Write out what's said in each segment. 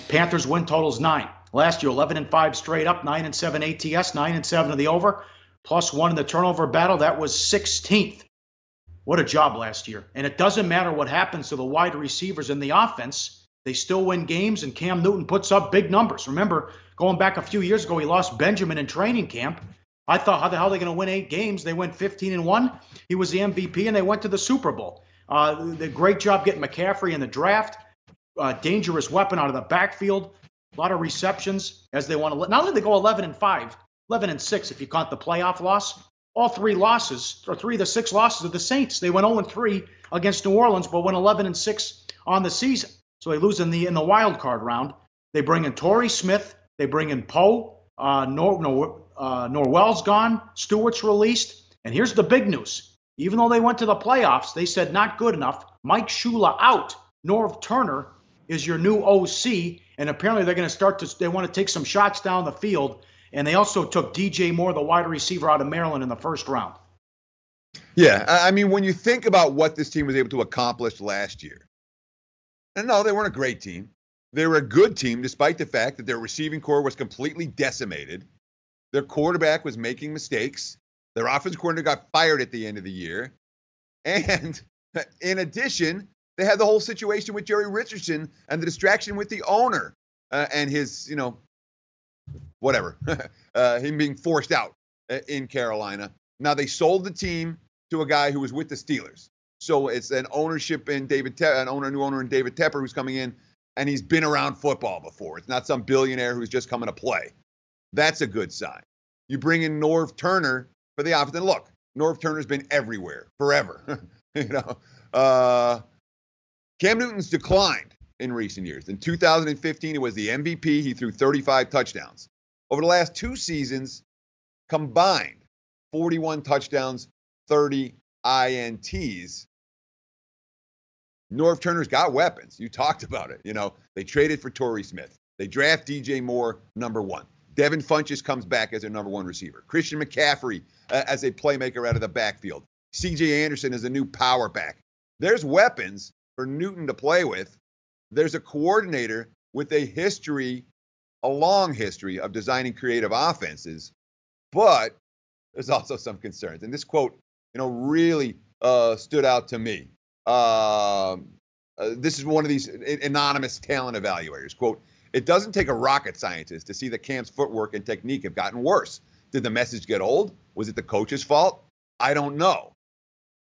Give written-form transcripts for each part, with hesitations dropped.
Panthers win totals 9. Last year, 11-5 straight up, 9-7 ATS, 9-7 to the over, +1 in the turnover battle. That was 16th. What a job last year. And it doesn't matter what happens to the wide receivers in the offense. They still win games, and Cam Newton puts up big numbers. Remember, going back a few years ago, he lost Benjamin in training camp. I thought, how the hell are they going to win 8 games? They went 15-1. He was the MVP, and they went to the Super Bowl. They did a great job getting McCaffrey in the draft. Dangerous weapon out of the backfield. A lot of receptions as they want to. Not only did they go 11-5, 11-6 if you count the playoff loss. All 3 losses, or 3 of the 6 losses of the Saints. They went 0-3 against New Orleans, but went 11-6 on the season. So they lose in the wild card round. They bring in Torrey Smith. They bring in Poe. Norwell's gone. Stewart's released. And here's the big news. Even though they went to the playoffs, they said not good enough. Mike Shula out. Norv Turner is your new OC. And apparently they're going to they want to take some shots down the field. And they also took DJ Moore, the wide receiver out of Maryland, in the first round. Yeah, I mean, when you think about what this team was able to accomplish last year, and no, they weren't a great team. They were a good team, despite the fact that their receiving core was completely decimated. Their quarterback was making mistakes. Their offensive coordinator got fired at the end of the year. And in addition, they had the whole situation with Jerry Richardson and the distraction with the owner and his, whatever, him being forced out in Carolina. Now, they sold the team to a guy who was with the Steelers. So it's an ownership in new owner in David Tepper who's coming in, and he's been around football before. It's not some billionaire who's just coming to play. That's a good sign. You bring in Norv Turner for the offense. And look, Norv Turner's been everywhere forever. Cam Newton's declined in recent years. In 2015, it was the MVP. He threw 35 touchdowns. Over the last 2 seasons, combined, 41 touchdowns, 30 INTs. Norv Turner's got weapons. You talked about it. They traded for Torrey Smith. They draft DJ Moore, number 1. Devin Funchess comes back as their number 1 receiver. Christian McCaffrey as a playmaker out of the backfield. C.J. Anderson as a new power back. There's weapons for Newton to play with. There's a coordinator with a long history of designing creative offenses, but there's also some concerns. And this quote, really stood out to me. This is one of these anonymous talent evaluators. Quote, "It doesn't take a rocket scientist to see that Cam's footwork and technique have gotten worse. Did the message get old? Was it the coach's fault? I don't know.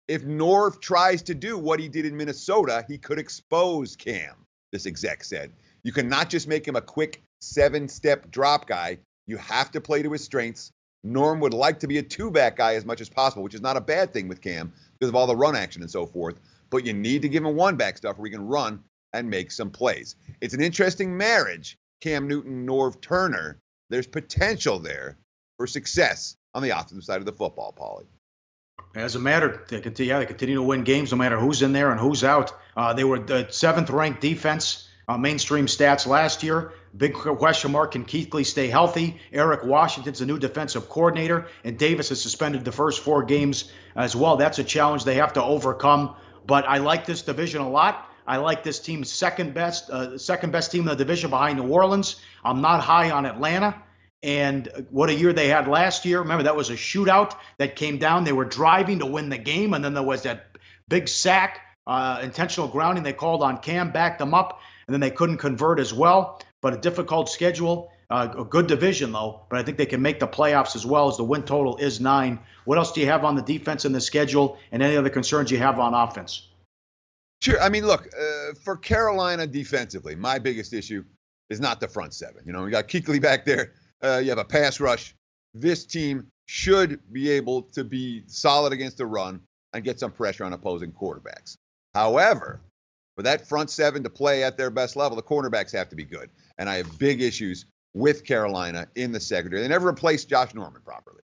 If Norv tries to do what he did in Minnesota, he could expose Cam," this exec said. "You cannot just make him a quick 7-step drop guy. You have to play to his strengths. Norm would like to be a 2-back guy as much as possible," which is not a bad thing with Cam because of all the run action and so forth. "But you need to give him 1-back stuff where he can run and make some plays." It's an interesting marriage, Cam Newton, Norv Turner. There's potential there for success on the offensive side of the football, Pauly. It doesn't matter. They continue to win games no matter who's in there and who's out. They were the 7th-ranked defense, mainstream stats last year. Big question mark, can Keithley stay healthy? Eric Washington's the new defensive coordinator, and Davis has suspended the first 4 games as well. That's a challenge they have to overcome. But I like this division a lot. I like this team's second best team in the division behind New Orleans. I'm not high on Atlanta. And what a year they had last year. Remember, that was a shootout that came down. They were driving to win the game, and then there was that big sack, intentional grounding they called on Cam, backed them up, and then they couldn't convert as well. But a difficult schedule, a good division, though. But I think they can make the playoffs as well, as the win total is 9. What else do you have on the defense in the schedule, and any other concerns you have on offense? Sure. I mean, look, for Carolina defensively, my biggest issue is not the front 7. We got Kuechly back there. You have a pass rush. This team should be able to be solid against the run and get some pressure on opposing quarterbacks. However, for that front 7 to play at their best level, the cornerbacks have to be good. And I have big issues with Carolina in the secondary. They never replaced Josh Norman properly.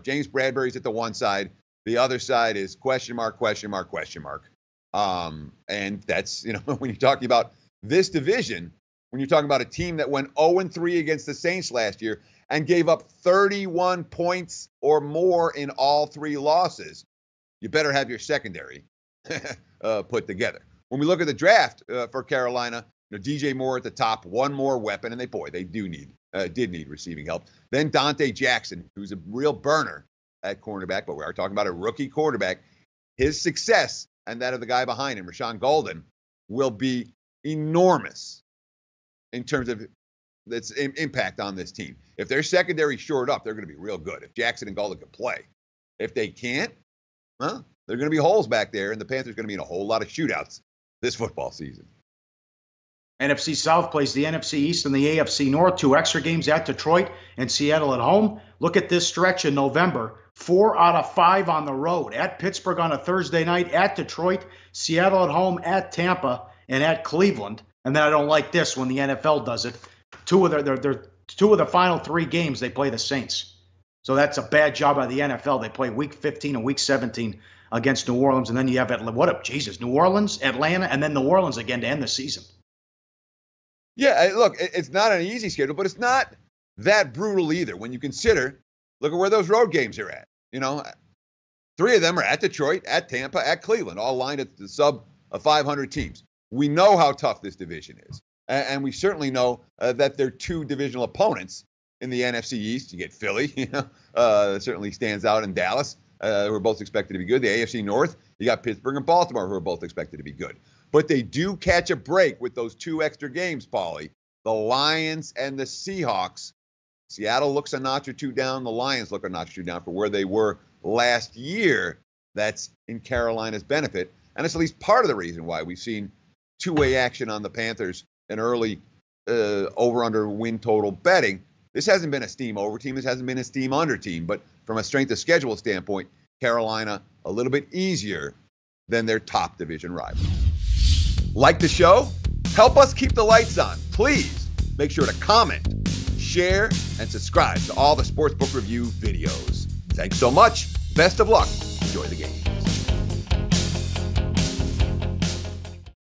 James Bradbury's at the one side. The other side is question mark, question mark, question mark. And that's, when you're talking about this division, when you're talking about a team that went 0-3 against the Saints last year and gave up 31 points or more in all 3 losses, you better have your secondary put together. When we look at the draft for Carolina, DJ Moore at the top, one more weapon, and they did need receiving help. Then Dante Jackson, who's a real burner at cornerback, but we are talking about a rookie quarterback. His success and that of the guy behind him, Rashawn Golden, will be enormous in terms of its impact on this team. If their secondary shored up, they're going to be real good. If Jackson and Golden can play. If they can't, well, there are going to be holes back there, and the Panthers are going to be in a whole lot of shootouts this football season. NFC South plays the NFC East and the AFC North. 2 extra games at Detroit and Seattle at home. Look at this stretch in November. 4 out of 5 on the road. At Pittsburgh on a Thursday night, at Detroit, Seattle at home, at Tampa, and at Cleveland. And then I don't like this when the NFL does it. 2 of the final 3 games, they play the Saints. So that's a bad job by the NFL. They play Week 15 and Week 17 against New Orleans. And then you have, New Orleans, Atlanta, and then New Orleans again to end the season. Yeah, look, it's not an easy schedule, but it's not that brutal either when you consider, look at where those road games are at. 3 of them are at Detroit, at Tampa, at Cleveland, all lined at the sub of 500 teams. We know how tough this division is. And we certainly know that they're 2 divisional opponents in the NFC East. You get Philly, certainly stands out in Dallas, who are both expected to be good. The AFC North, you got Pittsburgh and Baltimore, who are both expected to be good. But they do catch a break with those 2 extra games, Pauly. The Lions and the Seahawks. Seattle looks a notch or 2 down. The Lions look a notch or 2 down for where they were last year. That's in Carolina's benefit. And it's at least part of the reason why we've seen 2-way action on the Panthers and early over-under win total betting. This hasn't been a steam over team. This hasn't been a steam under team. But from a strength of schedule standpoint, Carolina a little bit easier than their top division rivals. Like the show? Help us keep the lights on. Please make sure to comment, share, and subscribe to all the Sportsbook Review videos. Thanks so much. Best of luck. Enjoy the game.